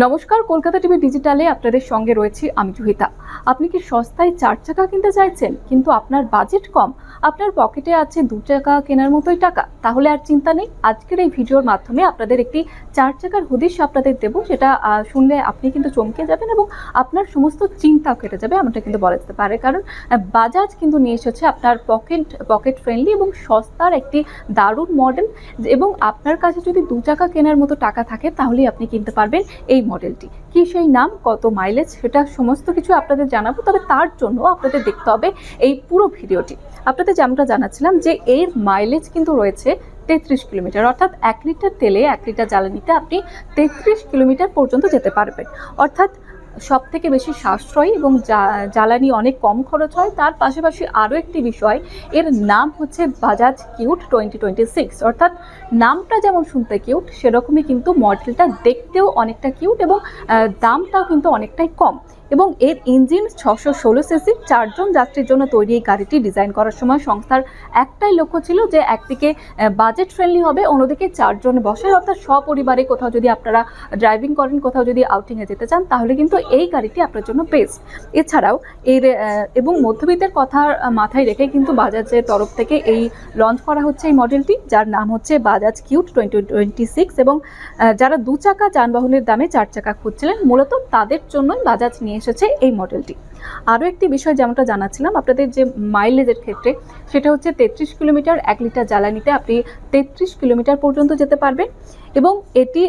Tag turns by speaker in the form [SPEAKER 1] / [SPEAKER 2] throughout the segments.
[SPEAKER 1] নমস্কার, কলকাতা টিভি ডিজিটালে আপনাদের সঙ্গে রয়েছি আমি জুহিতা। আপনি কি সস্তায় 4 চাকা কিনতে চাইছেন কিন্তু আপনার বাজেট কম, আপনার পকেটে আছে 2 চাকা কেনার মতোই টাকা? তাহলে আর চিন্তা নেই। আজকের এই ভিডিওর মাধ্যমে আপনাদের একটি 4 চাকার হদিশ আপনাদের দেব, যেটা শুনলে আপনি কিন্তু চমকে যাবেন এবং আপনার সমস্ত চিন্তাও কেটে যাবে, এমনটা কিন্তু বলা যেতে পারে। কারণ বাজাজ কিন্তু নিয়ে এসেছে আপনার পকেট ফ্রেন্ডলি এবং সস্তার একটি দারুণ মডেল। এবং আপনার কাছে যদি 2 চাকা কেনার মতো টাকা থাকে তাহলেই আপনি কিনতে পারবেন এই মডেলটি। কি সেই নাম, কত মাইলেজ, সেটা সমস্ত কিছু আপনাদের জানাবো। তবে তার জন্য আপনাদের দেখতে হবে এই পুরো ভিডিওটি। আপনাদের যেমনটা জানাচ্ছিলাম যে এর মাইলেজ কিন্তু রয়েছে 33 কিলোমিটার, অর্থাৎ 1 লিটার তেলে 1 লিটার জ্বালানিতে আপনি 33 কিলোমিটার পর্যন্ত যেতে পারবেন। অর্থাৎ সব থেকে বেশি সাশ্রয়ী এবং জ্বালানি অনেক কম খরচ হয়। তার পাশাপাশি আরও একটি বিষয়, এর নাম হচ্ছে বাজাজ কিউট 2026। অর্থাৎ নামটা যেমন শুনতে কিউট, সেরকমই কিন্তু মডেলটা দেখতেও অনেকটা কিউট এবং দামটাও কিন্তু অনেকটাই কম। এবং এর ইঞ্জিন 616 সিসি, 4 জন যাত্রীর জন্য তৈরি এই গাড়িটি ডিজাইন করার সময় সংস্থার একটাই লক্ষ্য ছিল যে একদিকে বাজেট ফ্রেন্ডলি হবে, অন্যদিকে 4 জন বসে, অর্থাৎ সপরিবারে কোথাও যদি আপনারা ড্রাইভিং করেন, কোথাও যদি আউটিংয়ে যেতে চান, তাহলে কিন্তু এই গাড়িটি আপনার জন্য বেস্ট। এছাড়াও এর এবং মধ্যবিত্তের কথা মাথায় রেখে কিন্তু বাজাজের তরফ থেকে এই লঞ্চ করা হচ্ছে এই মডেলটি, যার নাম হচ্ছে বাজাজ কিউট 2026। এবং যারা 2 চাকা যানবাহনের দামে 4 চাকা খুঁজছিলেন, মূলত তাদের জন্যই বাজাজ নিয়ে এসেছে এই মডেলটি। আরও একটি বিষয় যেমনটা জানাচ্ছিলাম আপনাদের, যে মাইলেজের ক্ষেত্রে, সেটা হচ্ছে 33 কিলোমিটার। 1 লিটার জ্বালানিতে আপনি 33 কিলোমিটার পর্যন্ত যেতে পারবেন এবং এটি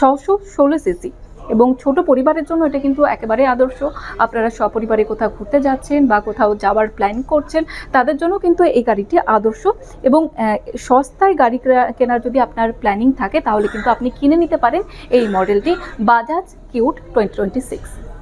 [SPEAKER 1] 616 সিসি এবং ছোট পরিবারের জন্য এটা কিন্তু একেবারে আদর্শ। আপনারা সপরিবারে কোথাও ঘুরতে যাচ্ছেন বা কোথাও যাওয়ার প্ল্যান করছেন, তাদের জন্য কিন্তু এই গাড়িটি আদর্শ। এবং সস্তায় গাড়ি কেনার যদি আপনার প্ল্যানিং থাকে, তাহলে কিন্তু আপনি কিনে নিতে পারেন এই মডেলটি বাজাজ কিউট 2026।